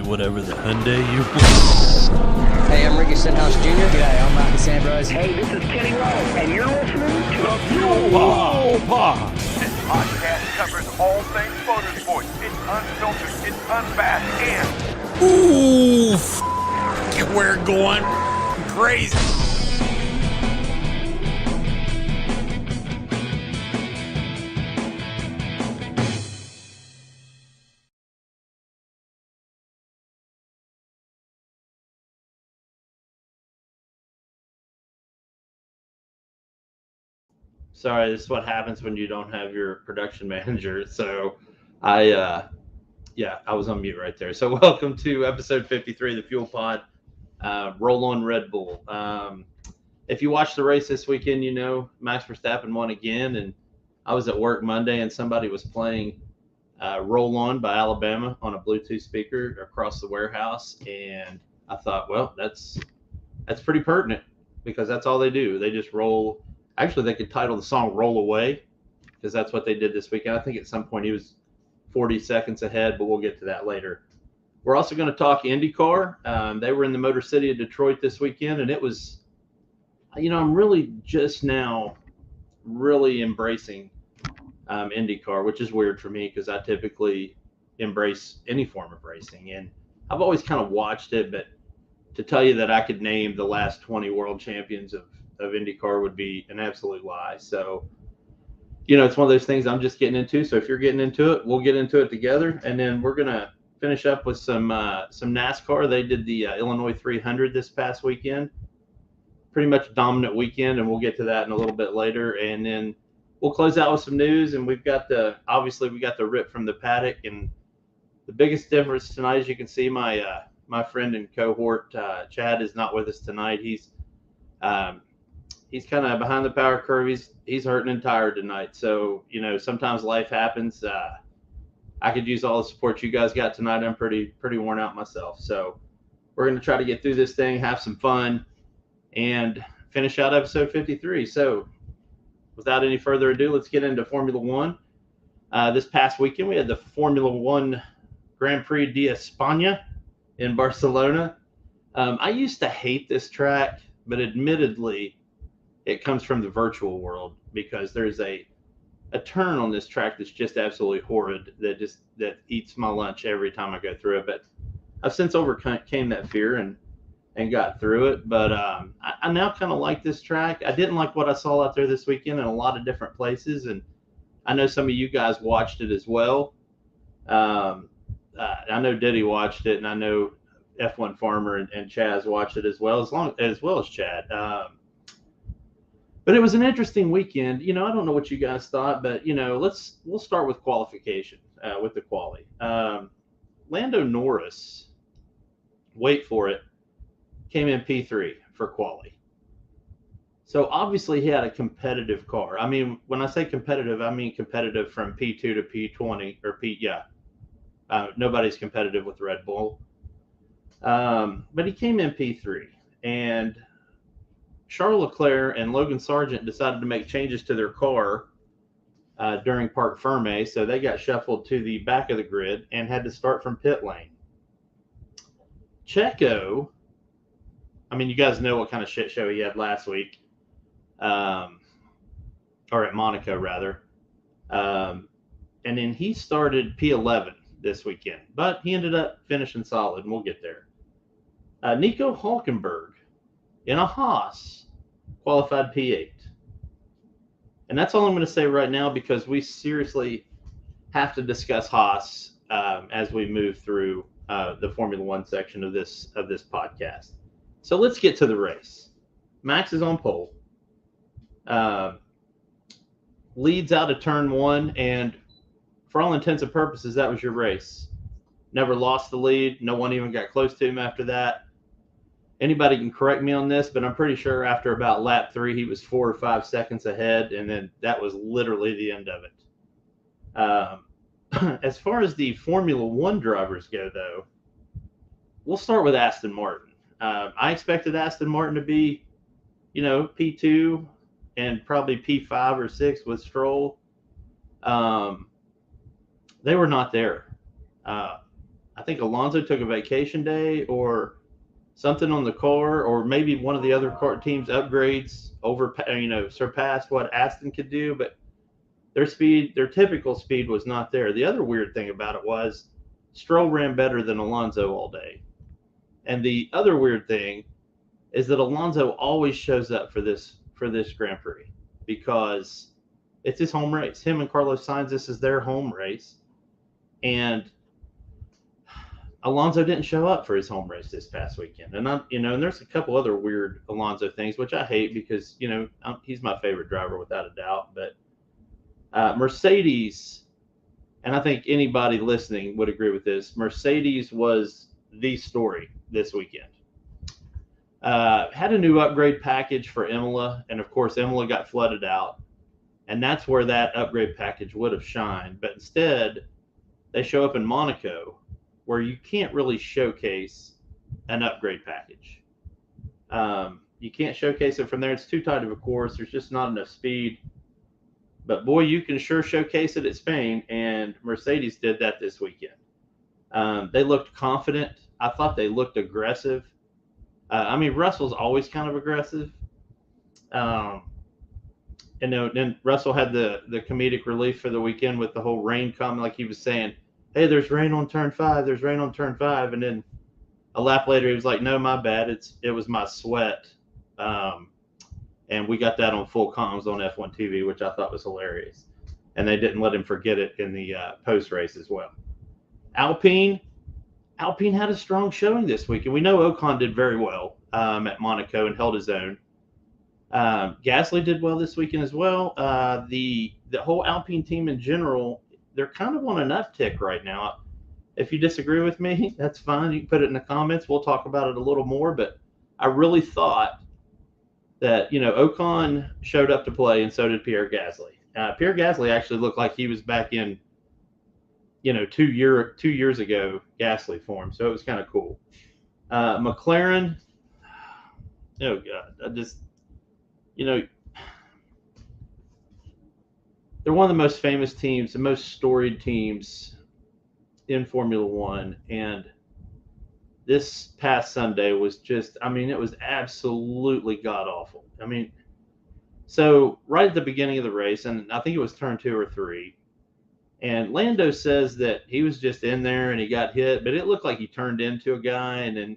whatever the Hyundai you want. Hey, I'm Ricky Stenhouse Jr. G'day, I'm Marcus Ambrose. Hey, this is Kenny Rose, and you're listening to the Fuel Pod. This podcast covers all things motorsports. It's unfiltered, it's unabashed, and Ooh, we're going crazy. Sorry, this is what happens when you don't have your production manager. So I was on mute right there. So welcome to episode 53 of the Fuel Pod, Roll on Red Bull. If you watched the race this weekend, you know Max Verstappen won again. And I was at work Monday and somebody was playing Roll On by Alabama on a Bluetooth speaker across the warehouse. And I thought, well, that's pretty pertinent because that's all they do. They just roll. Actually, they could title the song Roll Away because that's what they did this weekend. I think at some point he was 40 seconds ahead, but we'll get to that later. We're also going to talk IndyCar. They were in the Motor City of Detroit this weekend, and it was, I'm really just now really embracing IndyCar, which is weird for me because I typically embrace any form of racing. And I've always kind of watched it, but to tell you that I could name the last 20 world champions of IndyCar would be an absolute lie. So, it's one of those things I'm just getting into. So if you're getting into it, we'll get into it together. And then we're going to finish up with some NASCAR. They did the Illinois 300 this past weekend. Pretty much a dominant weekend, and we'll get to that in a little bit later. And then we'll close out with some news. And we got the rip from the paddock. And the biggest difference tonight, as you can see, my friend and cohort, Chad, is not with us tonight. He's kind of behind the power curve. He's hurting and tired tonight. So, sometimes life happens. I could use all the support you guys got tonight. I'm pretty worn out myself. So we're going to try to get through this thing, have some fun, and finish out episode 53. So without any further ado, let's get into Formula One. This past weekend, we had the Formula One Grand Prix d'España in Barcelona. I used to hate this track, but admittedly, it comes from the virtual world because there's a turn on this track that's just absolutely horrid that eats my lunch every time I go through it. But I've since overcame that fear and got through it. But I now kind of like this track. I didn't like what I saw out there this weekend in a lot of different places, and I know some of you guys watched it as well. I know Diddy watched it, and I know F1 Farmer and Chaz watched it as well as Chad. But it was an interesting weekend. I don't know what you guys thought, but we'll start with qualification, with the quali. Lando Norris, wait for it, came in P3 for quali. So obviously he had a competitive car. I mean, when I say competitive, I mean competitive from P2 to P20 or nobody's competitive with Red Bull. But he came in P3, and Charles Leclerc and Logan Sargent decided to make changes to their car during Parc Ferme, so they got shuffled to the back of the grid and had to start from pit lane. Checo, you guys know what kind of shit show he had last week, or at Monaco, rather. And then he started P11 this weekend, but he ended up finishing solid, and we'll get there. Nico Hülkenberg in a Haas qualified P8. And that's all I'm going to say right now because we seriously have to discuss Haas as we move through the Formula One section of this podcast. So let's get to the race. Max is on pole. Leads out of turn one, and for all intents and purposes, that was your race. Never lost the lead. No one even got close to him after that. Anybody can correct me on this, but I'm pretty sure after about lap 3, he was 4 or 5 seconds ahead, and then that was literally the end of it. As far as the Formula One drivers go, though, we'll start with Aston Martin. I expected Aston Martin to be, P2 and probably P5 or 6 with Stroll. They were not there. I think Alonso took a vacation day or something on the car, or maybe one of the other car teams' upgrades surpassed what Aston could do, but their typical speed was not there. The other weird thing about it was Stroll ran better than Alonso all day. And the other weird thing is that Alonso always shows up for this Grand Prix because it's his home race. Him and Carlos Sainz, this is their home race. And Alonso didn't show up for his home race this past weekend. And and there's a couple other weird Alonso things, which I hate because, he's my favorite driver without a doubt. But Mercedes, and I think anybody listening would agree with this, Mercedes was the story this weekend. Had a new upgrade package for Imola, and of course Imola got flooded out, and that's where that upgrade package would have shined. But instead, they show up in Monaco, where you can't really showcase an upgrade package. You can't showcase it from there. It's too tight of a course. There's just not enough speed. But boy, you can sure showcase it at Spain, and Mercedes did that this weekend. They looked confident. I thought they looked aggressive. Russell's always kind of aggressive. And then Russell had the comedic relief for the weekend with the whole rain comment, like he was saying, hey, there's rain on turn 5, there's rain on turn 5. And then a lap later, he was like, no, my bad. It was my sweat. And we got that on full comms on F1 TV, which I thought was hilarious. And they didn't let him forget it in the post-race as well. Alpine had a strong showing this week. And we know Ocon did very well at Monaco and held his own. Gasly did well this weekend as well. The whole Alpine team in general, they're kind of on an uptick right now. If you disagree with me, that's fine. You can put it in the comments. We'll talk about it a little more. But I really thought that, Ocon showed up to play, and so did Pierre Gasly. Pierre Gasly actually looked like he was back in, 2 years ago Gasly form. So it was kind of cool. McLaren, oh God, they're one of the most famous teams, the most storied teams in Formula One. And this past Sunday was just, it was absolutely god-awful. So right at the beginning of the race, and I think it was turn 2 or 3, and Lando says that he was just in there and he got hit, but it looked like he turned into a guy and then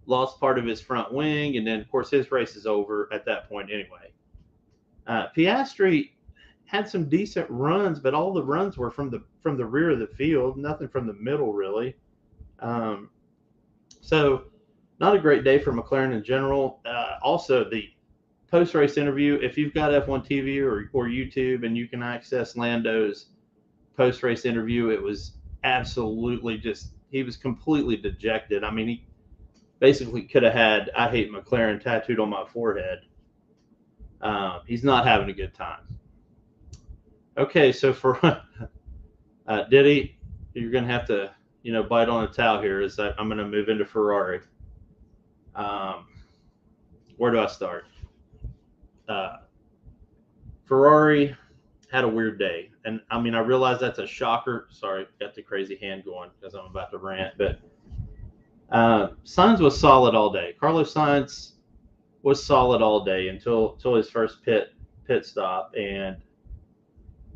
lost part of his front wing, and then, of course, his race is over at that point anyway. Piastri had some decent runs, but all the runs were from the rear of the field, nothing from the middle, really. So not a great day for McLaren in general. Also, the post-race interview, if you've got F1 TV or YouTube and you can access Lando's post-race interview, it was absolutely he was completely dejected. He basically could have had "I hate McLaren" tattooed on my forehead. He's not having a good time. Okay, so for Diddy, you're going to have to, bite on a towel here. I'm going to move into Ferrari. Where do I start? Ferrari had a weird day. And, I realize that's a shocker. Sorry, got the crazy hand going because I'm about to rant. But Sainz was solid all day. Carlos Sainz was solid all day until his first pit stop. And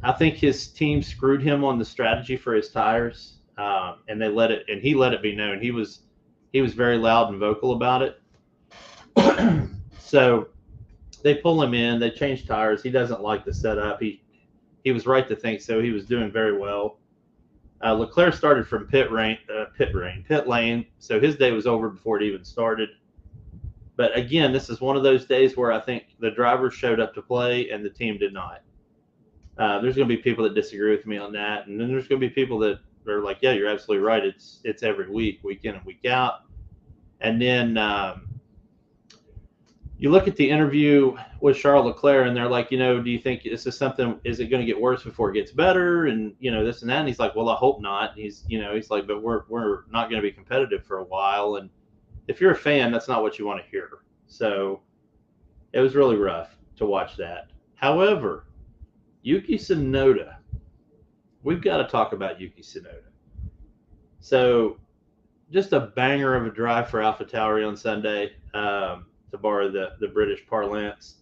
I think his team screwed him on the strategy for his tires, and he let it be known. He was very loud and vocal about it. So they pull him in, they change tires. He doesn't like the setup. He was right to think so. He was doing very well. Leclerc started from pit lane, so his day was over before it even started. But again, this is one of those days where I think the drivers showed up to play and the team did not. There's going to be people that disagree with me on that, and then there's going to be people that are like, "Yeah, you're absolutely right. It's every week in and week out." And then you look at the interview with Charles Leclerc, and they're like, do you think this is something? Is it going to get worse before it gets better? And this and that. And he's like, "Well, I hope not." And he's like, "But we're not going to be competitive for a while." And if you're a fan, that's not what you want to hear. So it was really rough to watch that. However, Yuki Tsunoda, we've got to talk about Yuki Tsunoda. So just a banger of a drive for AlphaTauri on Sunday, to borrow the British parlance.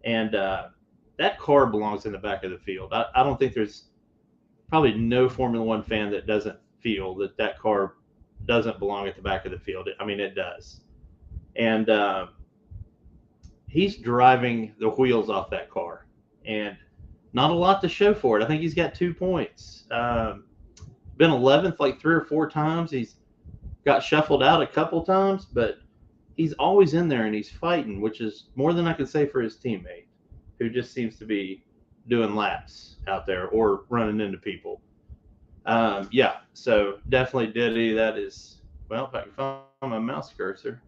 And that car belongs in the back of the field. I don't think there's probably no Formula One fan that doesn't feel that car doesn't belong at the back of the field. I mean, it does. And he's driving the wheels off that car, and not a lot to show for it. I think he's got 2 points. Been 11th like 3 or 4 times. He's got shuffled out a couple times, but he's always in there and he's fighting, which is more than I can say for his teammate, who just seems to be doing laps out there or running into people. Yeah, so definitely Diddy. That is, well, if I can find my mouse cursor.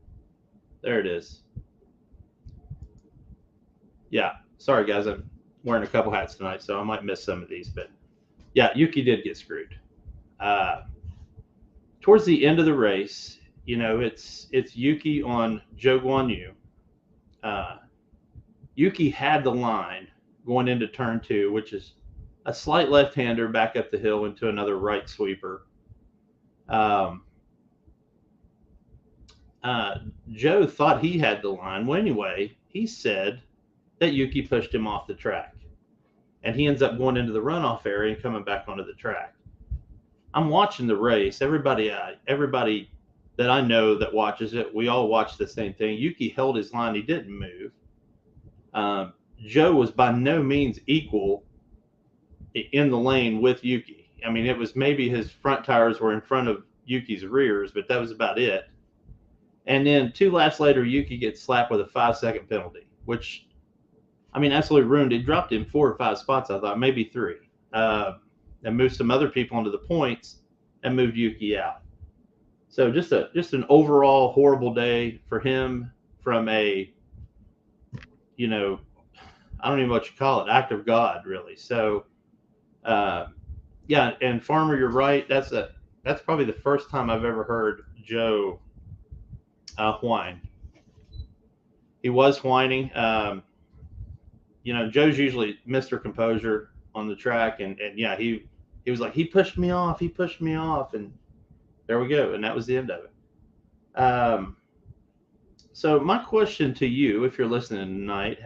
There it is. Yeah, sorry guys, I'm wearing a couple hats tonight, so I might miss some of these, but yeah, Yuki did get screwed. Towards the end of the race, you know, it's Yuki on Zhou Guanyu. Yuki had the line going into turn 2, which is a slight left-hander back up the hill into another right sweeper. Joe thought he had the line. Well, anyway, he said that Yuki pushed him off the track, and he ends up going into the runoff area and coming back onto the track. I'm watching the race. Everybody that I know that watches it, we all watch the same thing. Yuki held his line. He didn't move. Joe was by no means equal in the lane with Yuki. I mean, it was maybe his front tires were in front of Yuki's rears, but that was about it. And then 2 laps later, Yuki gets slapped with a 5-second penalty, which, I mean, absolutely ruined. It dropped him 4 or 5 spots, I thought, maybe 3. And moved some other people into the points and moved Yuki out. So just an overall horrible day for him from a, you know, I don't even know what you call it, act of God, really. So, yeah, and Farmer, you're right. That's probably the first time I've ever heard Joe whine. He was whining. You know, Joe's usually Mr. Composure on the track, and yeah, he was like, he pushed me off, and there we go, and that was the end of it. So my question to you, if you're listening tonight,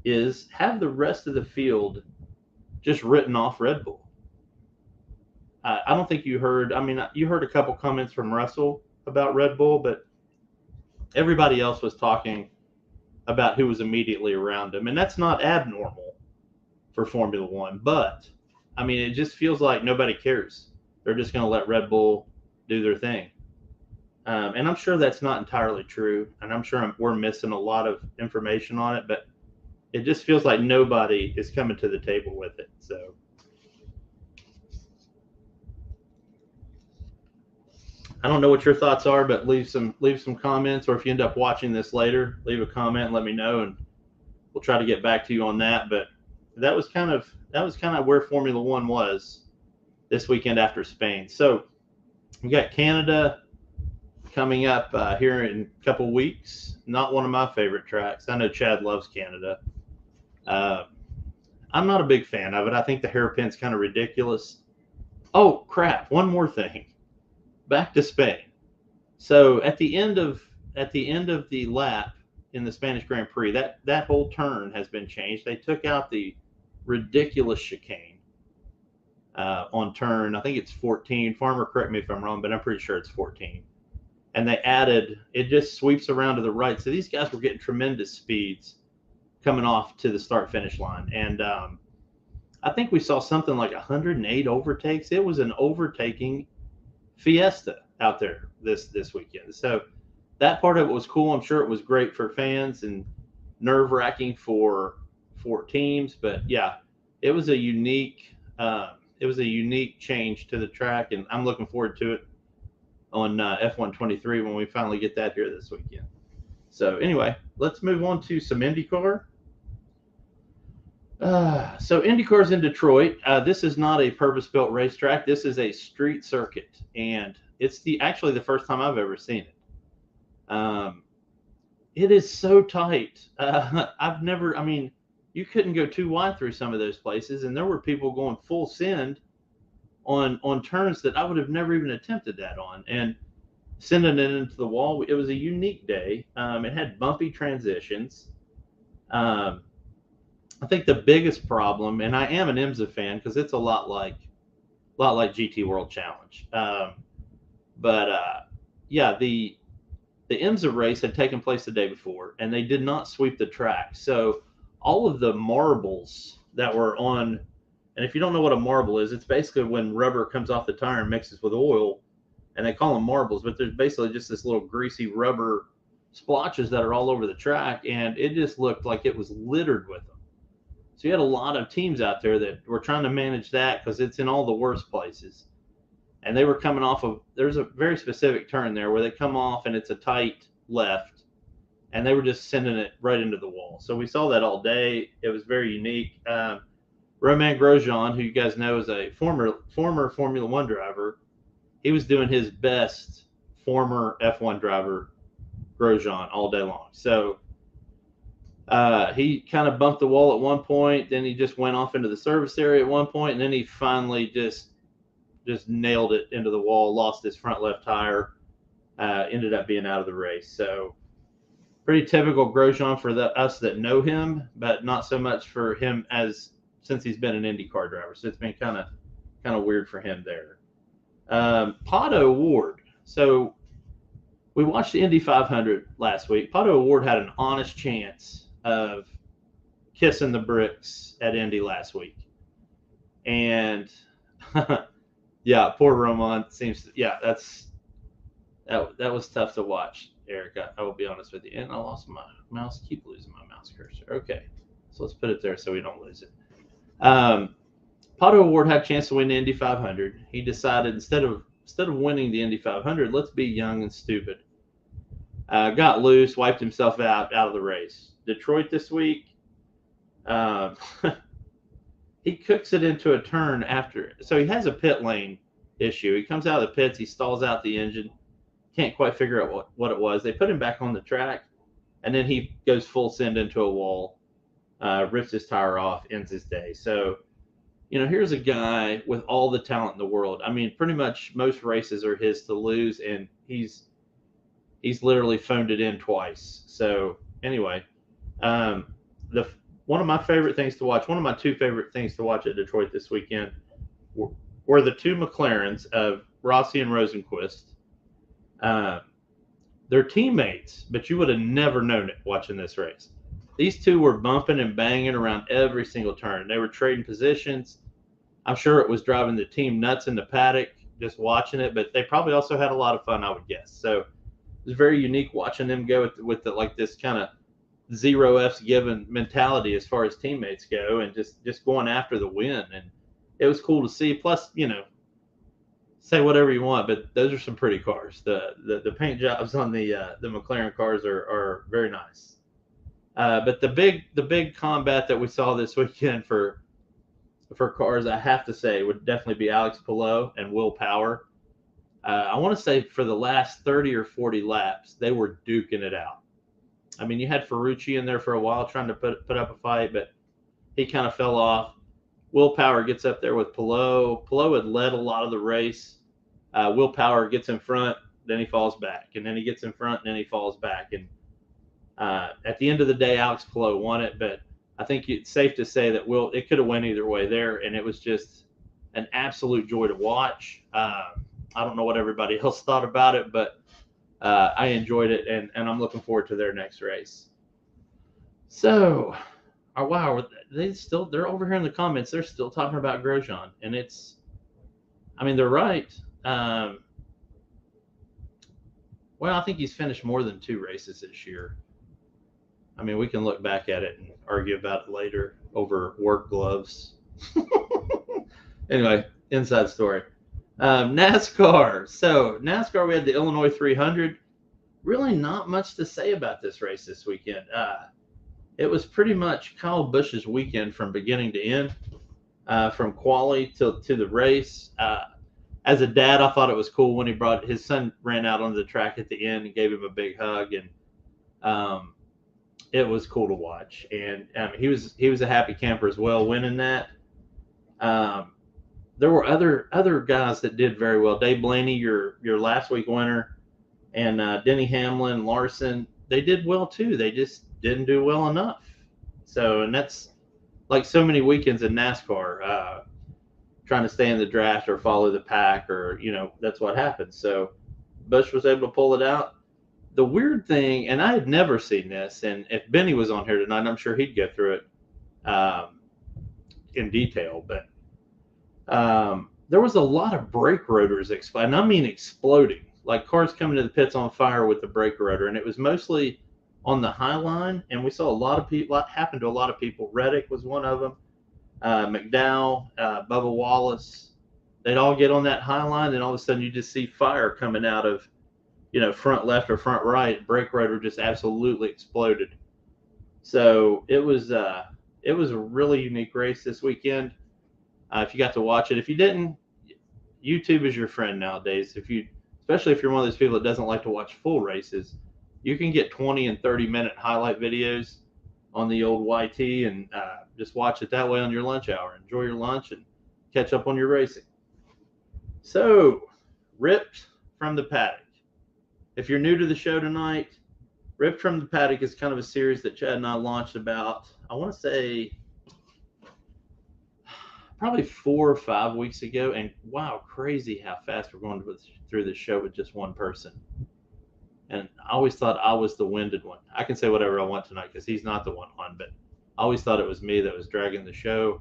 is have the rest of the field just written off Red Bull? I don't think you heard. I mean, you heard a couple comments from Russell about Red Bull, but everybody else was talking about who was immediately around him, and that's not abnormal for Formula One. But I mean, it just feels like nobody cares. They're just going to let Red Bull do their thing, and I'm sure that's not entirely true, and I'm sure we're missing a lot of information on it, but it just feels like nobody is coming to the table with it. So I don't know what your thoughts are, but leave some comments, or if you end up watching this later, leave a comment and let me know, and we'll try to get back to you on that. But that was kind of where Formula One was this weekend after Spain. So we got Canada coming up here in a couple weeks. Not one of my favorite tracks. I know Chad loves Canada. I'm not a big fan of it. I think the hairpin's kind of ridiculous. Oh crap! One more thing. Back to Spain. So at the end of the lap in the Spanish Grand Prix, that whole turn has been changed. They took out the ridiculous chicane on turn, I think it's 14. Farmer, correct me if I'm wrong, but I'm pretty sure it's 14. And they added, it just sweeps around to the right. So these guys were getting tremendous speeds coming off to the start-finish line. And I think we saw something like 108 overtakes. It was an overtaking fiesta out there this weekend. So that part of it was cool. I'm sure it was great for fans and nerve-wracking for teams. But yeah, it was a unique change to the track, and I'm looking forward to it on F123 when we finally get that here this weekend. So anyway, let's move on to some IndyCar. So IndyCar's in Detroit. This is not a purpose-built racetrack. This is a street circuit, and it's actually the first time I've ever seen it. It is so tight. I mean, you couldn't go too wide through some of those places, and there were people going full send on turns that I would have never even attempted that on, and sending it into the wall. It was a unique day. It had bumpy transitions. Um, I think the biggest problem, and I am an IMSA fan because it's a lot like GT World Challenge. But yeah, the IMSA race had taken place the day before, and they did not sweep the track. So all of the marbles that were on, and if you don't know what a marble is, it's basically when rubber comes off the tire and mixes with oil, and they call them marbles, but there's basically just this little greasy rubber splotches that are all over the track, and it just looked like it was littered with them. So you had a lot of teams out there that were trying to manage that because it's in all the worst places. And they were coming off of, there's a very specific turn there where they come off and it's a tight left, and they were just sending it right into the wall. So we saw that all day. It was very unique. Romain Grosjean, who you guys know is a former Formula One driver, he was doing his best former F1 driver Grosjean all day long. So he kind of bumped the wall at one point, then he just went off into the service area at one point, and then he finally just nailed it into the wall, lost his front left tire, ended up being out of the race. So pretty typical Grosjean for us that know him, but not so much for him since he's been an IndyCar driver. So it's been kind of weird for him there. Pato O'Ward. So we watched the Indy 500 last week. Pato O'Ward had an honest chance of kissing the bricks at Indy last week. And yeah, poor Roman seems to, yeah, that was tough to watch, Eric. I will be honest with you. And I lost my mouse. Keep losing my mouse cursor. Okay. So let's put it there so we don't lose it. Pato O'Ward had a chance to win the Indy 500. He decided instead of winning the Indy 500, let's be young and stupid. Got loose, wiped himself out of the race. Detroit this week, he cooks it into a turn after. So he has a pit lane issue. He comes out of the pits, he stalls out the engine, can't quite figure out what it was. They put him back on the track, and then he goes full send into a wall, rips his tire off, ends his day. So, here's a guy with all the talent in the world. I mean, pretty much most races are his to lose, and he's literally phoned it in twice. So anyway, one of my favorite things to watch, one of my two favorite things to watch at Detroit this weekend were the two McLarens of Rossi and Rosenquist. They're teammates, but you would have never known it watching this race. These two were bumping and banging around every single turn. They were trading positions. I'm sure it was driving the team nuts in the paddock just watching it, but they probably also had a lot of fun, I would guess. So it was very unique watching them go with like this kind of zero F's given mentality as far as teammates go, and just going after the win. And it was cool to see. Plus, say whatever you want, but those are some pretty cars. The paint jobs on the McLaren cars are very nice. But the big combat that we saw this weekend for cars, I have to say, would definitely be Alex Palou and Will Power. I want to say for the last 30 or 40 laps, they were duking it out. I mean, you had Ferrucci in there for a while trying to put up a fight, but he kind of fell off. Will Power gets up there with Palou. Palou had led a lot of the race. Will Power gets in front, then he falls back, and then he gets in front, and then he falls back. And at the end of the day, Alex Palou won it, but I think it's safe to say that it could have went either way there, and it was just an absolute joy to watch. I don't know what everybody else thought about it, but I enjoyed it, and I'm looking forward to their next race. So, wow, they're over here in the comments. They're still talking about Grosjean, and they're right. Well, I think he's finished more than 2 races this year. I mean, we can look back at it and argue about it later over work gloves. Anyway, inside story. NASCAR. So, NASCAR, we had the Illinois 300. Really not much to say about this race this weekend. It was pretty much Kyle Busch's weekend from beginning to end, from quali to the race. As a dad, I thought it was cool when his son ran out onto the track at the end and gave him a big hug, and it was cool to watch. And he was a happy camper as well, winning that. there were other guys that did very well. Dave Blaney, your last week winner, and Denny Hamlin, Larson, they did well too. They just didn't do well enough. So, and that's like so many weekends in NASCAR, trying to stay in the draft or follow the pack, or that's what happens. So Busch was able to pull it out. The weird thing, and I had never seen this, and if Benny was on here tonight, I'm sure he'd go through it in detail, but there was a lot of brake rotors exploding. I mean exploding, like cars coming to the pits on fire with the brake rotor, and it was mostly on the high line, and we saw a lot of people. What happened to a lot of people? Reddick was one of them. McDowell, Bubba Wallace, they'd all get on that high line, and all of a sudden you just see fire coming out of, front left or front right. Brake rotor just absolutely exploded. So it was a really unique race this weekend. If you got to watch it, if you didn't, YouTube is your friend nowadays. Especially if you're one of those people that doesn't like to watch full races, you can get 20 and 30-minute highlight videos on the old YT and just watch it that way on your lunch hour. Enjoy your lunch and catch up on your racing. So, Ripped from the Paddock. If you're new to the show tonight, Ripped from the Paddock is kind of a series that Chad and I launched about, I want to say, probably 4 or 5 weeks ago. And wow, crazy how fast we're going through this show with just one person. And I always thought I was the winded one. I can say whatever I want tonight because he's not the one on, but I always thought it was me that was dragging the show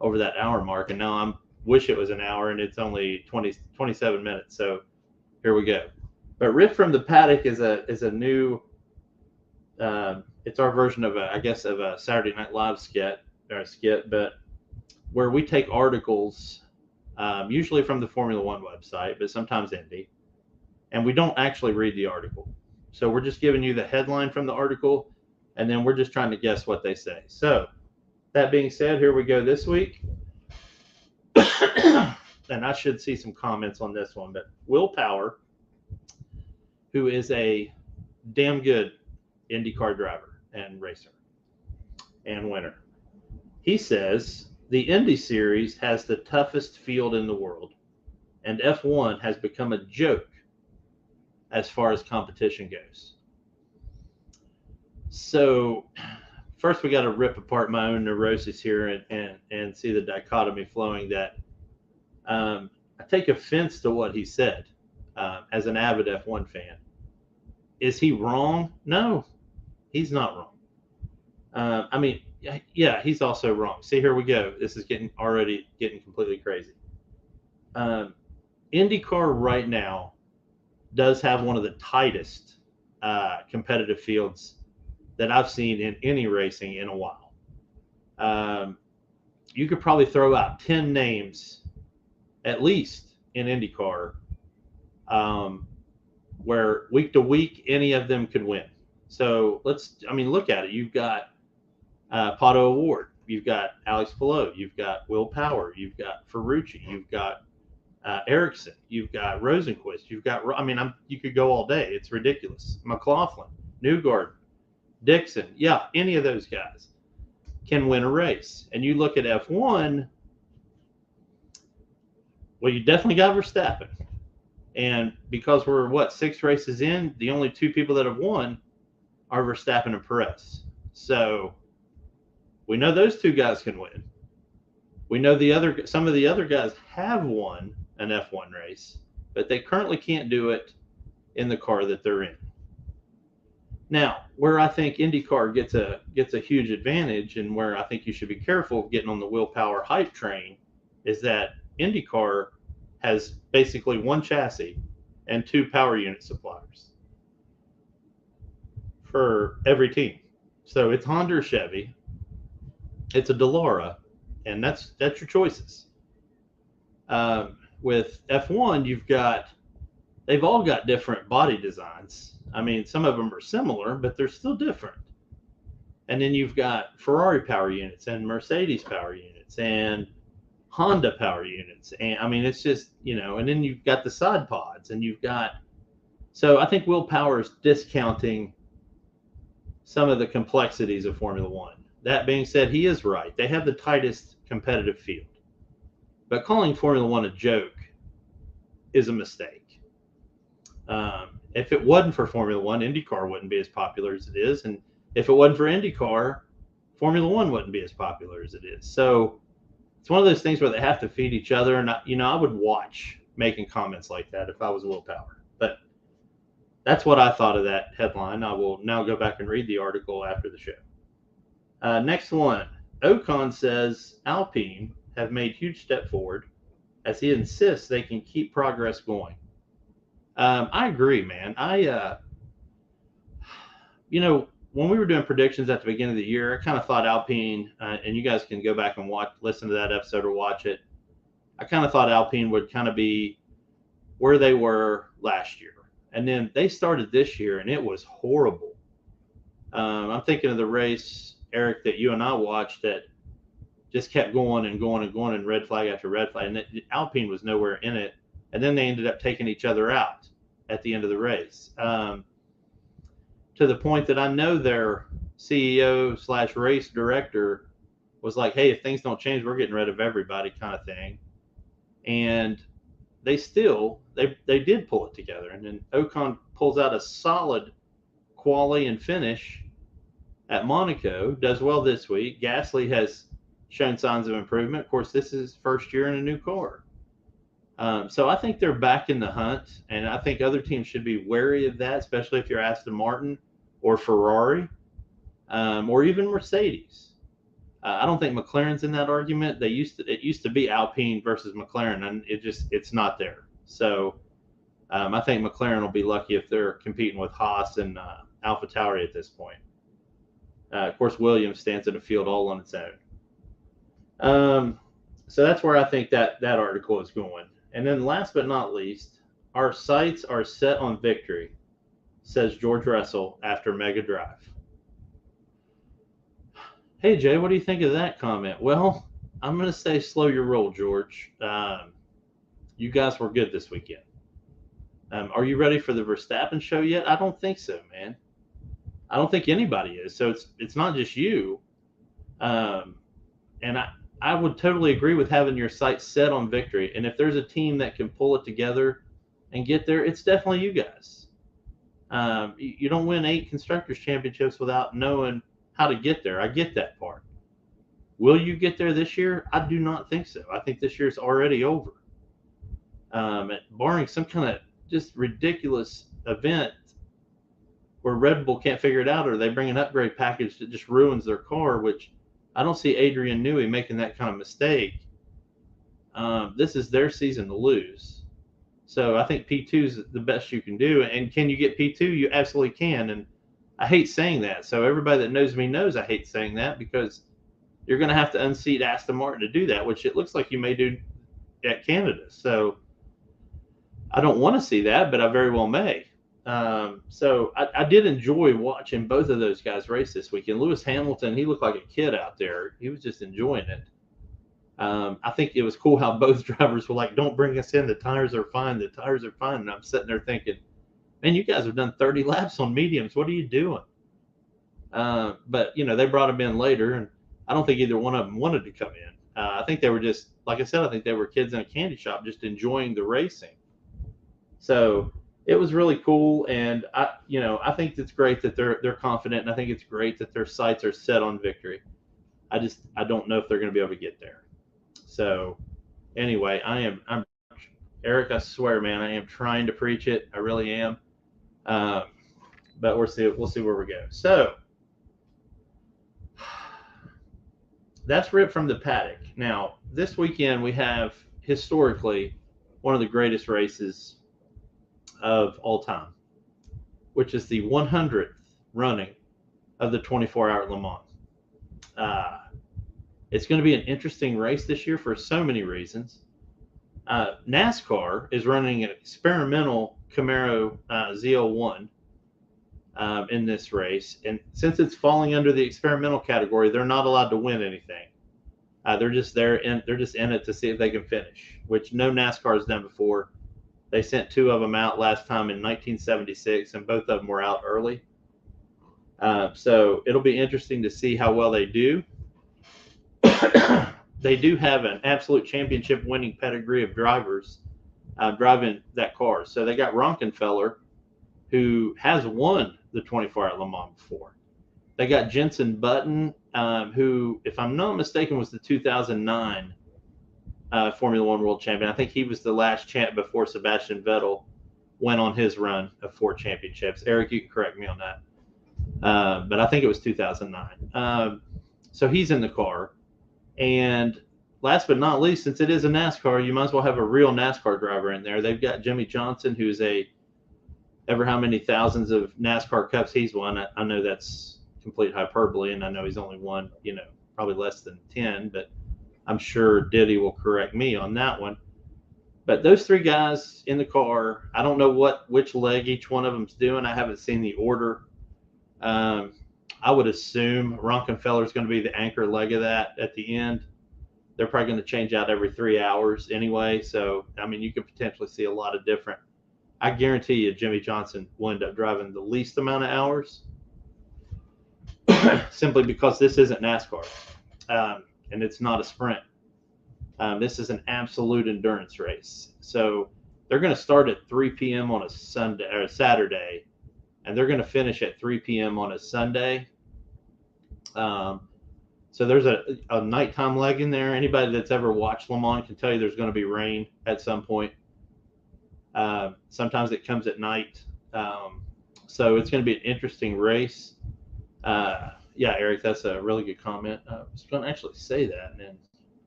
over that hour mark. And now I wish it was an hour, and it's only 27 minutes. So here we go. But Ripped from the Paddock is a new, it's our version of a Saturday Night Live skit, but where we take articles, usually from the Formula One website, but sometimes Indy, and we don't actually read the article. So we're just giving you the headline from the article, and then we're just trying to guess what they say. So that being said, here we go this week. And I should see some comments on this one, but Will Power, who is a damn good IndyCar driver and racer and winner, he says the Indy Series has the toughest field in the world, and F1 has become a joke as far as competition goes. So first we got to rip apart my own neurosis here and see the dichotomy flowing that I take offense to what he said as an avid F1 fan. Is he wrong? No, he's not wrong. I mean, yeah, he's also wrong. See, here we go. This is already getting completely crazy. IndyCar right now does have one of the tightest competitive fields that I've seen in any racing in a while. You could probably throw out 10 names at least in IndyCar where week to week any of them could win. So look at it. You've got Pato O'Ward, you've got Alex Palou, you've got Will Power, you've got Ferrucci, you've got Ericsson, you've got Rosenquist, you've got, you could go all day. It's ridiculous. McLaughlin, Newgarden, Dixon, yeah, any of those guys can win a race. And you look at F1, well, you definitely got Verstappen. And because we're, 6 races in, the only 2 people that have won are Verstappen and Perez. So we know those 2 guys can win. We know some of the other guys have won an F1 race, but they currently can't do it in the car that they're in. Now, where I think IndyCar gets a huge advantage, and where I think you should be careful of getting on the Will Power hype train, is that IndyCar has basically 1 chassis and 2 power unit suppliers for every team. So it's Honda or Chevy, it's a Dallara, and that's your choices. With F1, they've all got different body designs. I mean, some of them are similar, but they're still different. And then you've got Ferrari power units and Mercedes power units and Honda power units. And it's just, and then you've got the side pods, and so I think Will Power is discounting some of the complexities of Formula One. That being said, he is right. They have the tightest competitive field. But calling Formula One a joke is a mistake. If it wasn't for Formula One, IndyCar wouldn't be as popular as it is. And if it wasn't for IndyCar, Formula One wouldn't be as popular as it is. So it's one of those things where they have to feed each other. And I would watch making comments like that if I was Will Power. But that's what I thought of that headline. I will now go back and read the article after the show. Next one. Ocon says Alpine have made huge step forward as he insists they can keep progress going. I agree, man. When we were doing predictions at the beginning of the year, I kind of thought Alpine, and you guys can go back and listen to that episode or watch it. I kind of thought Alpine would kind of be where they were last year. And then they started this year, and it was horrible. I'm thinking of the race, Eric, that you and I watched that just kept going and going and going, and red flag after red flag. And Alpine was nowhere in it. And then they ended up taking each other out at the end of the race. To the point that I know their CEO/race director was like, hey, if things don't change, we're getting rid of everybody kind of thing. And they did pull it together. And then Ocon pulls out a solid quali and finish at Monaco, does well this week. Gasly has shown signs of improvement. Of course, this is his first year in a new car. So I think they're back in the hunt, and I think other teams should be wary of that, especially if you're Aston Martin or Ferrari, or even Mercedes. I don't think McLaren's in that argument. It used to be Alpine versus McLaren, and it's not there. So I think McLaren will be lucky if they're competing with Haas and AlphaTauri at this point. Of course, Williams stands in a field all on its own. So that's where I think that article is going. And then last but not least, our sights are set on victory, says George Russell after Mega Drive. Hey, Jay, what do you think of that comment? Well, I'm going to say slow your roll, George. You guys were good this weekend. Are you ready for the Verstappen show yet? I don't think so, man. I don't think anybody is. So it's not just you. And I would totally agree with having your sights set on victory. And if there's a team that can pull it together and get there, it's definitely you guys. You don't win 8 Constructors Championships without knowing how to get there. I get that part. Will you get there this year? I do not think so. I think this year's already over. Barring some kind of just ridiculous event where Red Bull can't figure it out, or they bring an upgrade package that just ruins their car, which I don't see Adrian Newey making that kind of mistake. This is their season to lose. So I think P2 is the best you can do. And can you get P2? You absolutely can. And I hate saying that. So everybody that knows me knows I hate saying that, because you're going to have to unseat Aston Martin to do that, which it looks like you may do at Canada. So I don't want to see that, but I very well may. So I did enjoy watching both of those guys race this weekend. Lewis Hamilton, he looked like a kid out there. He was just enjoying it. I think it was cool how both drivers were like, don't bring us in. The tires are fine. The tires are fine. And I'm sitting there thinking, man, you guys have done 30 laps on mediums. What are you doing? But, they brought them in later, and I don't think either one of them wanted to come in. I think they were just, like I said, I think they were kids in a candy shop just enjoying the racing. So it was really cool, and I think it's great that they're confident, and I think it's great that their sights are set on victory. I don't know if they're going to be able to get there. So anyway, I'm Eric, I swear, man, I am trying to preach it. I really am. But we'll see where we go. So that's ripped from the paddock. Now, this weekend we have historically one of the greatest races of all time, which is the 100th running of the 24-hour Le Mans. It's going to be an interesting race this year for so many reasons. NASCAR is running an experimental Camaro ZL1 in this race, and since it's falling under the experimental category, they're not allowed to win anything. They're just in it to see if they can finish, which no NASCAR has done before. They sent 2 of them out last time in 1976, and both of them were out early. So it'll be interesting to see how well they do. they do have an absolute championship winning pedigree of drivers driving that car. So they got Rockenfeller, who has won the 24-hour Le Mans before. They got Jenson Button, who, if I'm not mistaken, was the 2009 Formula One World Champion. I think he was the last champ before Sebastian Vettel went on his run of 4 championships. Eric, you can correct me on that. But I think it was 2009. So he's in the car. And last but not least, since it is a NASCAR, you might as well have a real NASCAR driver in there. They've got Jimmy Johnson, who's ever how many thousands of NASCAR Cups he's won. I know that's complete hyperbole, and I know he's only won, probably less than 10, but I'm sure Diddy will correct me on that one. But those 3 guys in the car, I don't know which leg each one of them's doing. I haven't seen the order. I would assume Rockenfeller is going to be the anchor leg of that at the end. They're probably going to change out every 3 hours anyway. So, you could potentially see a lot of different. I guarantee you Jimmy Johnson will end up driving the least amount of hours simply because this isn't NASCAR and it's not a sprint. This is an absolute endurance race. So they're going to start at 3 p.m. on a Sunday or a Saturday, and they're going to finish at 3 p.m. on a Sunday. So there's a nighttime leg in there. Anybody that's ever watched Le Mans can tell you there's going to be rain at some point. Sometimes it comes at night. So it's going to be an interesting race. Yeah, Eric, that's a really good comment. I was going to actually say that, and then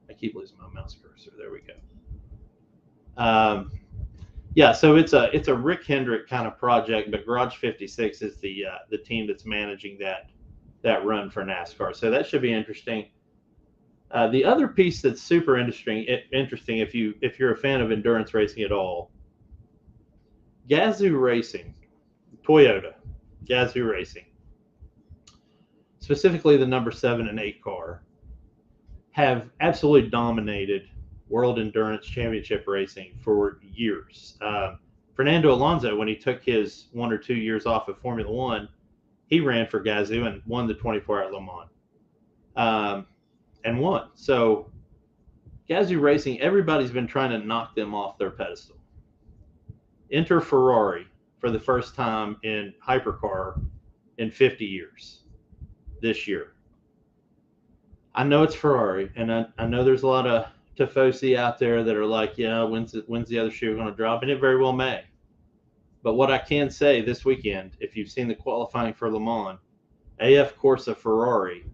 I keep losing my mouse cursor. There we go. Yeah, so it's a Rick Hendrick kind of project, but Garage 56 is the team that's managing that run for NASCAR. So that should be interesting. The other piece that's super interesting if you're a fan of endurance racing at all, Gazoo Racing, Toyota, Gazoo Racing, specifically the number 7 and 8 car, have absolutely dominated World Endurance Championship racing for years. Fernando Alonso, when he took his 1 or 2 years off of Formula One, he ran for Gazoo and won the 24-hour Le Mans and won. So Gazoo Racing, everybody's been trying to knock them off their pedestal. Enter Ferrari for the first time in hypercar in 50 years this year. I know it's Ferrari, and I know there's a lot of tifosi out there that are like, yeah, when's the other shoe going to drop? And it very well may. But what I can say this weekend, if you've seen the qualifying for Le Mans, AF Corsa Ferrari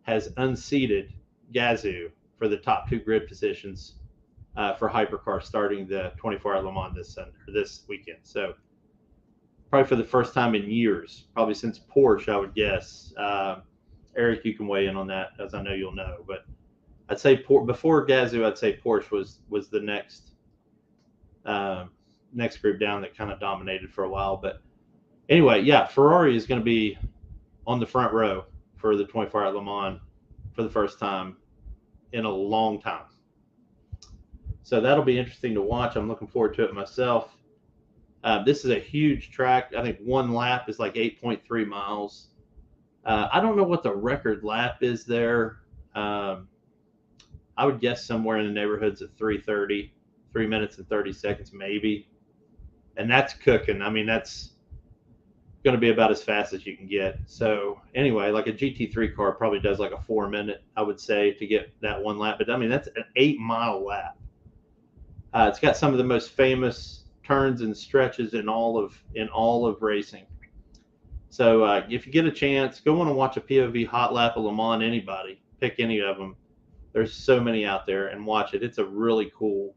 has unseated Gazoo for the top 2 grid positions for hypercar starting the 24-hour Le Mans this weekend. So probably for the first time in years, probably since Porsche, I would guess. Eric, you can weigh in on that, as I know you'll know. But I'd say before Gazoo, I'd say Porsche was the next group down that kind of dominated for a while. But anyway, yeah, Ferrari is going to be on the front row for the 24-hour Le Mans for the first time in a long time. So that'll be interesting to watch. I'm looking forward to it myself. This is a huge track. I think one lap is like 8.3 miles. I don't know what the record lap is there. I would guess somewhere in the neighborhoods of 3:30, 3 minutes and 30 seconds maybe. And that's cooking. That's going to be about as fast as you can get. So anyway, like a GT3 car probably does like a 4 minute, I would say, to get that one lap. But that's an 8-mile lap. It's got some of the most famous turns and stretches in all of racing. So if you get a chance, go on and watch a POV hot lap of Le Mans. Anybody, pick any of them. There's so many out there, and watch it. It's a really cool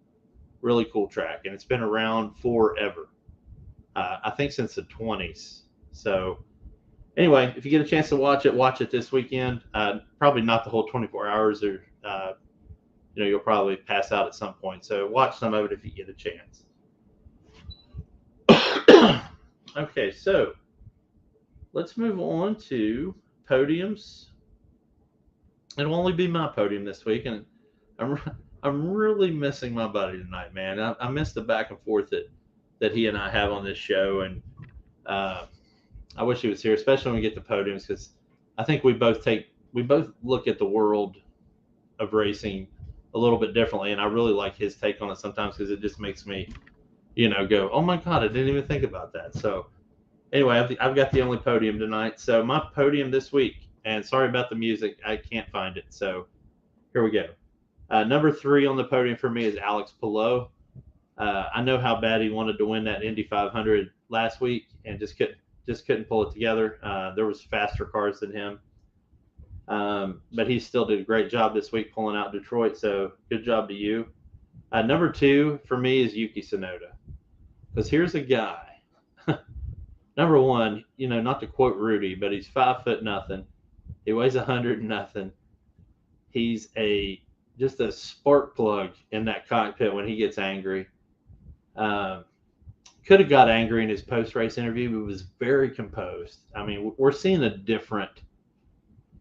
track, and it's been around forever. I think since the 20s. So anyway, if you get a chance to watch it this weekend. Probably not the whole 24 hours, or you'll probably pass out at some point. So watch some of it if you get a chance. Okay, so let's move on to podiums. It'll only be my podium this week, and I'm really missing my buddy tonight, man. I miss the back and forth that he and I have on this show, and I wish he was here, especially when we get to podiums, because I think we both look at the world of racing a little bit differently, and I really like his take on it sometimes because it just makes me, go, oh my God, I didn't even think about that. So anyway, I've got the only podium tonight. So my podium this week, and sorry about the music, I can't find it. So here we go. Number 3 on the podium for me is Alex Palou. I know how bad he wanted to win that Indy 500 last week and just couldn't pull it together. There was faster cars than him. But he still did a great job this week pulling out Detroit. So good job to you. Number 2 for me is Yuki Tsunoda. Because here's a guy. Number 1, not to quote Rudy, but he's 5 nothing. He weighs 100 nothing. He's just a spark plug in that cockpit when he gets angry. Could have got angry in his post-race interview, but was very composed. I mean, we're seeing a different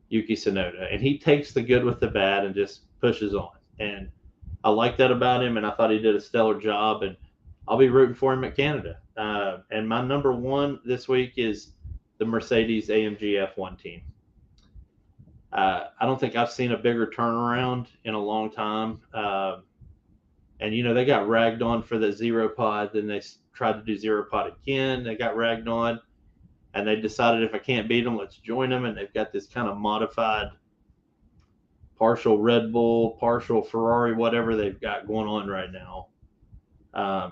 Yuki Tsunoda, and he takes the good with the bad and just pushes on. And I like that about him, and I thought he did a stellar job, and I'll be rooting for him at Canada. And my number 1 this week is the Mercedes AMG F1 team. I don't think I've seen a bigger turnaround in a long time. And, they got ragged on for the zero pod. Then they tried to do zero pod again. They got ragged on. And they decided if I can't beat them, let's join them. And they've got this kind of modified partial Red Bull, partial Ferrari, whatever they've got going on right now.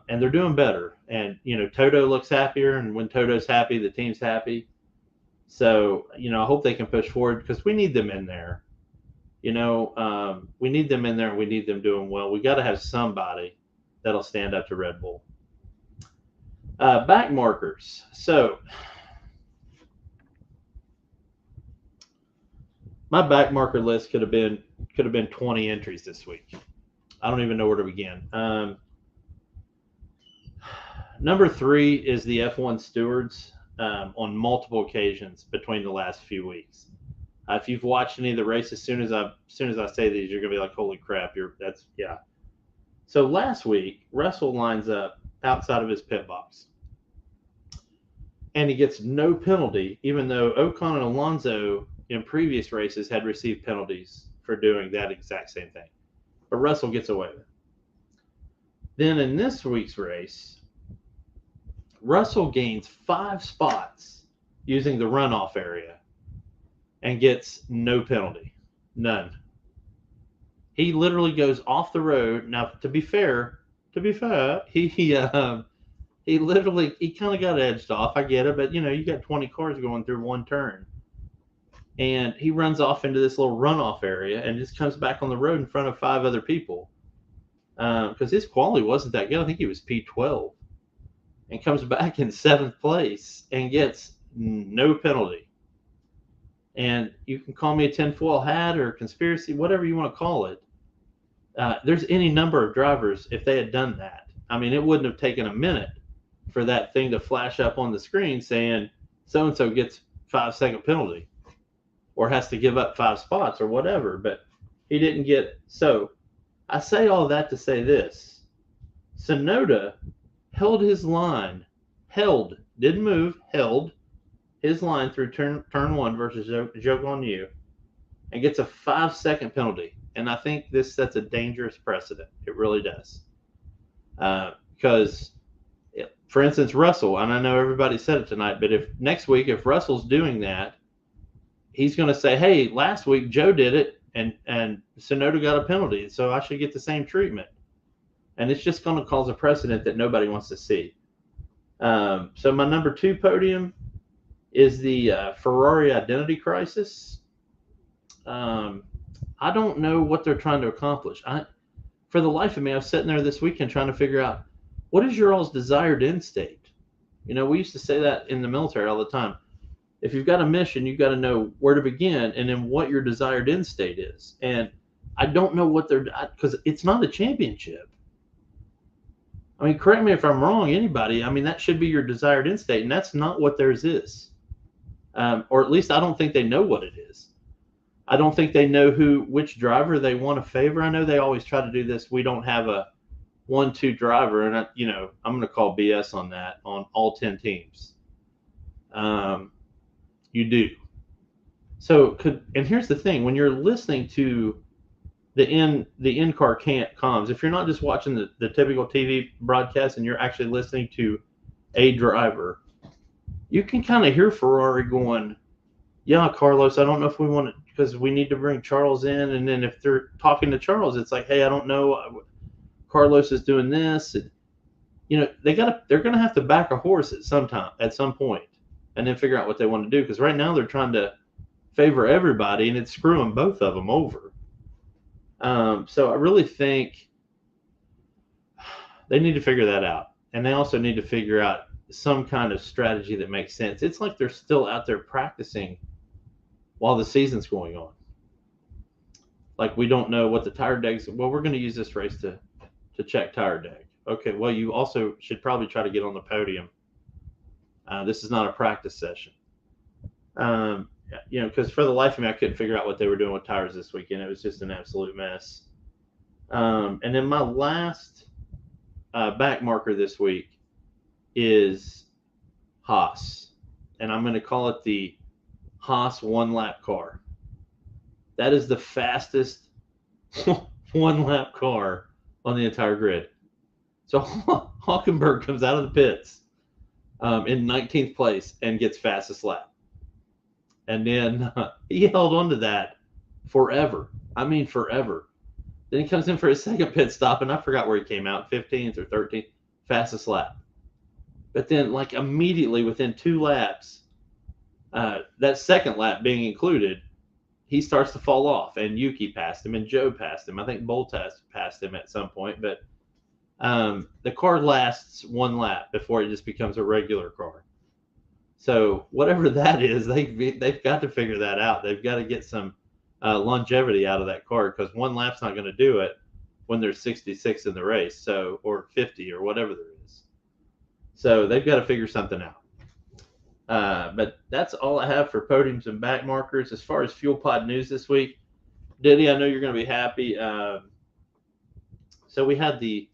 And they're doing better. And, Toto looks happier. And when Toto's happy, the team's happy. So, I hope they can push forward because we need them in there. We need them in there and we need them doing well. We got to have somebody that'll stand up to Red Bull. Back markers. So, my back marker list could have been 20 entries this week. I don't even know where to begin. Number 3 is the F1 stewards on multiple occasions between the last few weeks. If you've watched any of the races, as soon as I say these, you're gonna be like, "Holy crap!" Yeah. So last week, Russell lines up outside of his pit box, and he gets no penalty, even though Ocon and Alonso in previous races had received penalties for doing that exact same thing. But Russell gets away with it. Then in this week's race, Russell gains 5 spots using the runoff area and gets no penalty. None. He literally goes off the road. Now, to be fair, he kind of got edged off. I get it, but you got 20 cars going through one turn. And he runs off into this little runoff area and just comes back on the road in front of 5 other people. Because his quality wasn't that good. I think he was P12. And comes back in 7th place and gets no penalty. And you can call me a tinfoil hat or conspiracy, whatever you want to call it. There's any number of drivers, if they had done that, I mean, it wouldn't have taken a minute for that thing to flash up on the screen saying so-and-so gets 5-second penalty or has to give up 5 spots or whatever. But he didn't get. So I say all that to say this. Tsunoda held his line, didn't move, held his line through turn 1 versus Zhou Guanyu and gets a 5-second penalty. And I think this sets a dangerous precedent. It really does. Because, for instance, Russell, and I know everybody said it tonight, but if next week, if Russell's doing that, he's going to say, hey, last week Joe did it and Tsunoda got a penalty, so I should get the same treatment. And it's just going to cause a precedent that nobody wants to see. So my number 2 podium is the Ferrari identity crisis. I don't know what they're trying to accomplish. For the life of me, I was sitting there this weekend trying to figure out, what is your all's desired end state? We used to say that in the military all the time. If you've got a mission, you've got to know where to begin and then what your desired end state is. And I don't know what because it's not a championship. I mean, correct me if I'm wrong, anybody. I mean, that should be your desired end state, and that's not what theirs is. Or at least I don't think they know what it is. I don't think they know which driver they want to favor. I know they always try to do this. We don't have a 1-2 driver, and I'm going to call BS on that on all 10 teams. You do. So and here's the thing: when you're listening to the in-car comms. If you're not just watching the typical TV broadcast and you're actually listening to a driver, you can kind of hear Ferrari going, yeah, Carlos, I don't know if we want to, because we need to bring Charles in. And then if they're talking to Charles, it's like, hey, I don't know, Carlos is doing this. And, you know, they're going to have to back a horse at some point, and then figure out what they want to do. Because right now they're trying to favor everybody, and it's screwing both of them over. So I really think they need to figure that out. And they also need to figure out some kind of strategy that makes sense. It's like they're still out there practicing while the season's going on. Like, we don't know what the tire degs. Well, we're going to use this race to check tire deg. Okay, well, you also should probably try to get on the podium. This is not a practice session. You know, because for the life of me, I couldn't figure out what they were doing with tires this weekend. It was just an absolute mess. And then my last back marker this week is Haas. And I'm going to call it the Haas one-lap car. That is the fastest one-lap car on the entire grid. So Hülkenberg comes out of the pits in 19th place and gets fastest lap. And then he held on to that forever. I mean, forever. Then he comes in for his second pit stop, and I forgot where he came out, 15th or 13th, fastest lap. But then, like, immediately within 2 laps, that second lap being included, he starts to fall off, and Yuki passed him, and Joe passed him. I think Bottas passed him at some point, but the car lasts 1 lap before it just becomes a regular car. So whatever that is, they've got to figure that out. They've got to get some longevity out of that car, because 1 lap's not going to do it when there's 66 in the race, so, or 50 or whatever there is. So they've got to figure something out. But that's all I have for podiums and back markers. As far as Fuel Pod news this week, Diddy, I know you're going to be happy. So we had the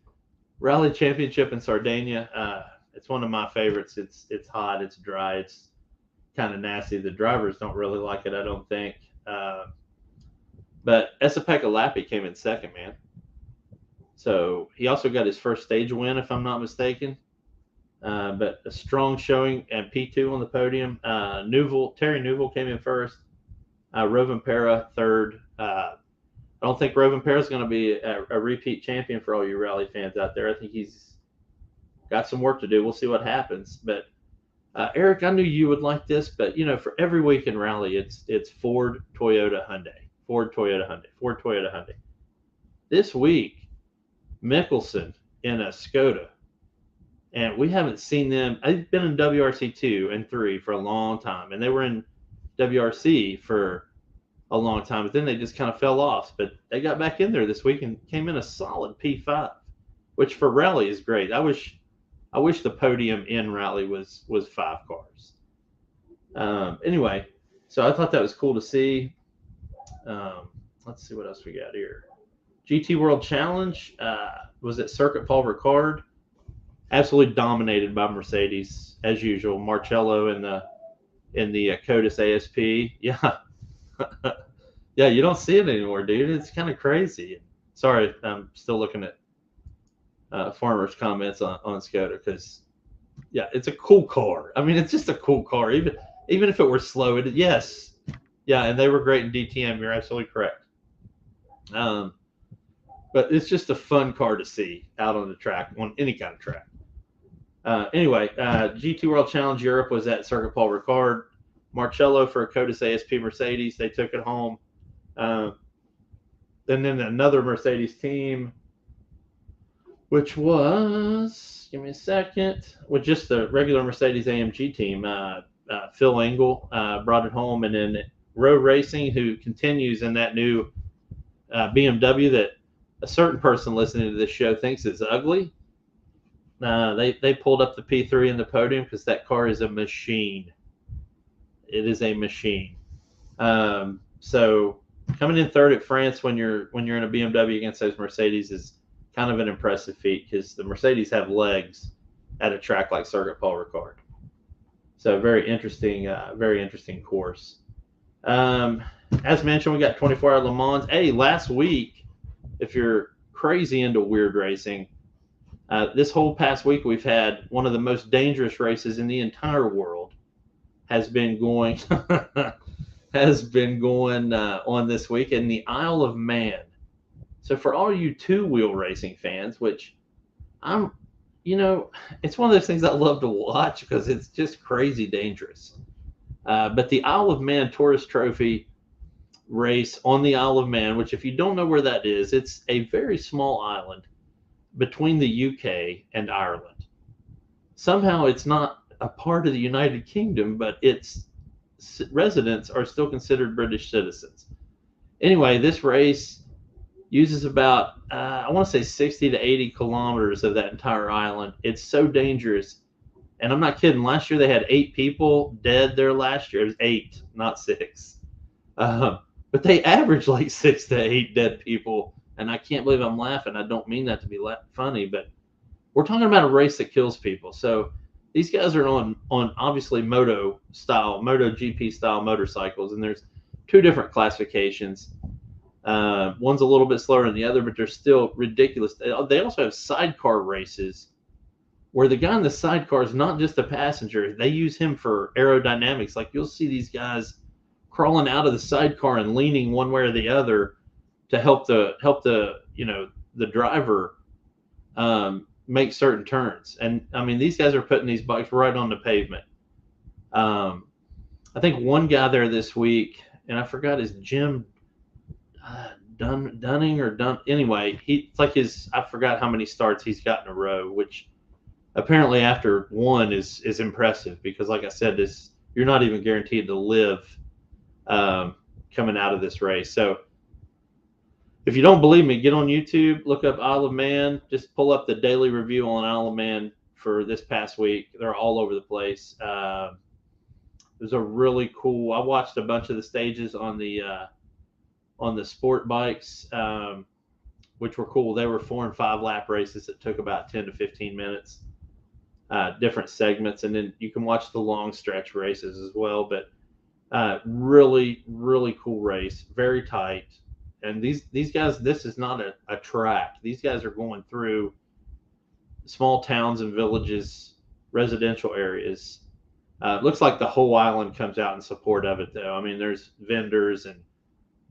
Rally Championship in Sardinia. It's one of my favorites. It's hot, it's dry, it's kind of nasty. The drivers don't really like it, I don't think. But Esa-Pekka Lappi came in second, man. So he also got his first stage win, if I'm not mistaken. But a strong showing at P2 on the podium. Terry Neuville came in first. Rovanpera third. I don't think Rovanpera is going to be a repeat champion for all you rally fans out there. I think he's got some work to do. We'll see what happens. But Eric, I knew you would like this, but you know, for every week in rally, it's Ford, Toyota, Hyundai. Ford, Toyota, Hyundai. Ford, Toyota, Hyundai. This week, Mickelson in a Skoda. And we haven't seen them. I've been in WRC 2 and 3 for a long time, and they were in WRC for a long time, but then they just kind of fell off. But they got back in there this week and came in a solid P5, which for rally is great. I wish the podium in rally was 5 cars. Anyway, so I thought that was cool to see. Let's see what else we got here. GT World Challenge was at Circuit Paul Ricard. Absolutely dominated by Mercedes as usual. Marcello in the Codis ASP. Yeah. Yeah, you don't see it anymore, dude. It's kind of crazy. Sorry, I'm still looking at farmers' comments on Skoda, because, yeah, it's a cool car. I mean, it's just a cool car. Even if it were slow, yes. Yeah, and they were great in DTM. You're absolutely correct. But it's just a fun car to see out on the track, on any kind of track. Anyway, GT World Challenge Europe was at Circuit Paul Ricard. Marcello for a Codis ASP Mercedes. They took it home. And then another Mercedes team, which was, give me a second, with just the regular Mercedes AMG team. Phil Engel brought it home. And then Row Racing, who continues in that new BMW that a certain person listening to this show thinks is ugly. They pulled up the P3 in the podium because that car is a machine. It is a machine. So coming in third at France when you're in a BMW against those Mercedes is kind of an impressive feat, because the Mercedes have legs at a track like Circuit Paul Ricard. So very interesting course. As mentioned, we got 24-hour Le Mans. Hey, last week if you're crazy into weird racing, this whole past week we've had one of the most dangerous races in the entire world has been going on this week in the Isle of Man. So for all you two-wheel racing fans, which it's one of those things I love to watch because it's just crazy dangerous. But the Isle of Man Tourist Trophy race on the Isle of Man, which if you don't know where that is, it's a very small island between the UK and Ireland. Somehow it's not a part of the United Kingdom, but its residents are still considered British citizens. Anyway, this race uses about, I want to say 60 to 80 kilometers of that entire island. It's so dangerous. And I'm not kidding. Last year they had 8 people dead there last year. It was 8, not 6. But they averaged like 6 to 8 dead people. And I can't believe I'm laughing. I don't mean that to be funny, but we're talking about a race that kills people. So these guys are on obviously MotoGP style motorcycles, and there's 2 different classifications. One's a little bit slower than the other, but they're still ridiculous. They also have sidecar races where the guy in the sidecar is not just a passenger. They use him for aerodynamics. Like you'll see these guys crawling out of the sidecar and leaning one way or the other to help the driver make certain turns. And I mean, these guys are putting these bikes right on the pavement. I think one guy there this week, and I forgot his Jim Dunning or Dunn. Anyway, it's like I forgot how many starts he's got in a row, which apparently after one is impressive because, like I said, you're not even guaranteed to live coming out of this race. So if you don't believe me, get on YouTube, look up Isle of Man, just pull up the daily review on Isle of Man for this past week. They're all over the place. There's a really cool, I watched a bunch of the stages on the sport bikes, which were cool. They were 4 and 5 lap races that took about 10 to 15 minutes, different segments. And then you can watch the long stretch races as well. But really, really cool race, very tight. And these guys, this is not a track. These guys are going through small towns and villages, residential areas. It looks like the whole island comes out in support of it, though. I mean, there's vendors and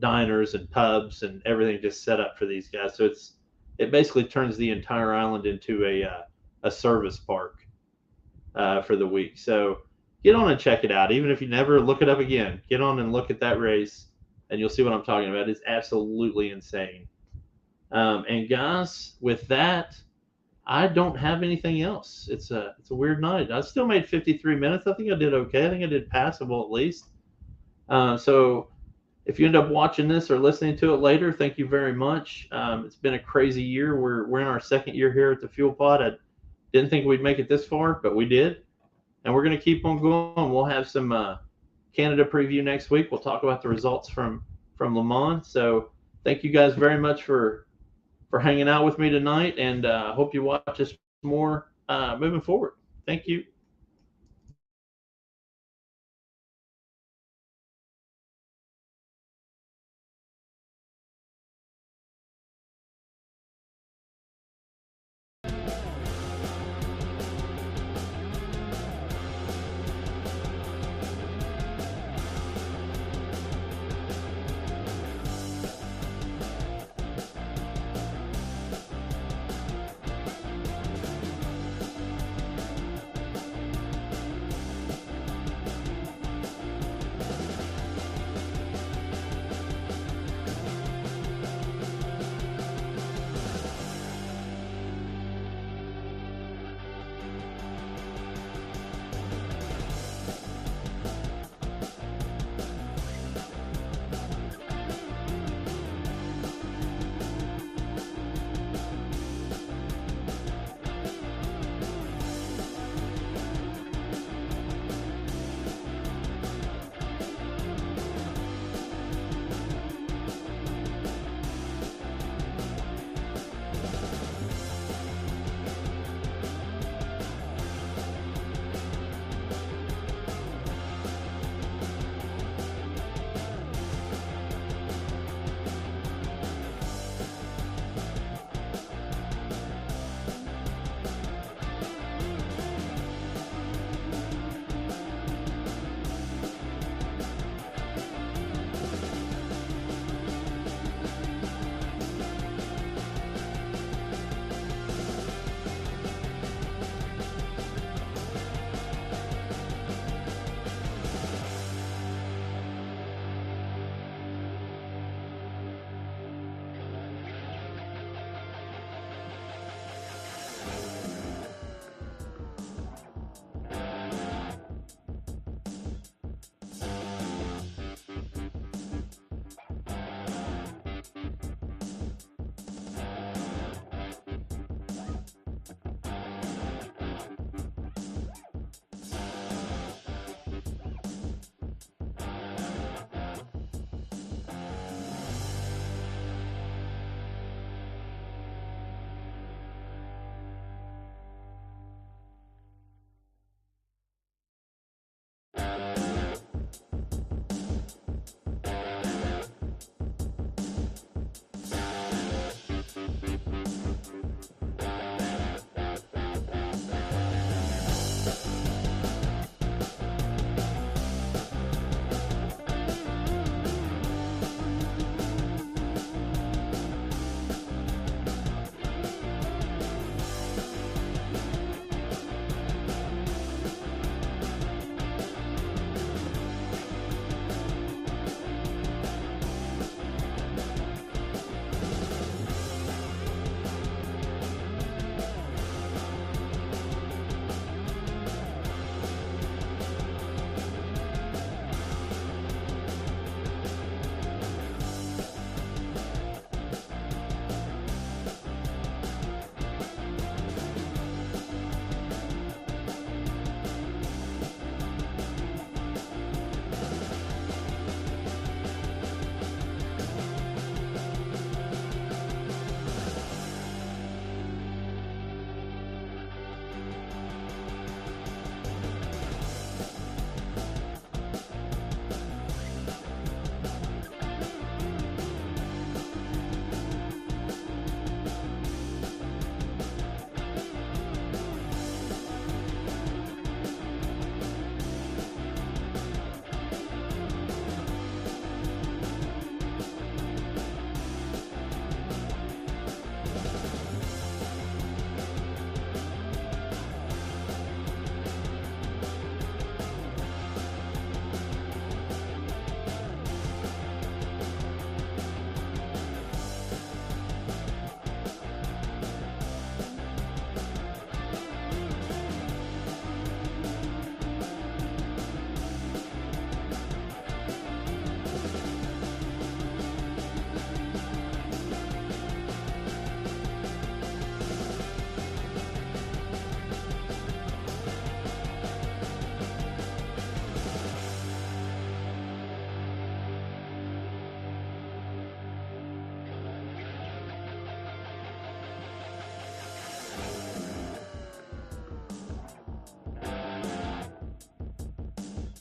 diners and pubs and everything just set up for these guys. So it basically turns the entire island into a service park for the week. So get on and check it out. Even if you never look it up again, get on and look at that race, and you'll see what I'm talking about. It's absolutely insane. And guys, with that, I don't have anything else. It's a weird night. I still made 53 minutes. I think I did okay. I think I did passable at least. So if you end up watching this or listening to it later, thank you very much. It's been a crazy year. We're in our 2nd year here at the Fuel Pod. I didn't think we'd make it this far, but we did. And we're going to keep on going. We'll have some Canada preview next week. We'll talk about the results from Le Mans. So thank you guys very much for hanging out with me tonight, and hope you watch us more moving forward. Thank you.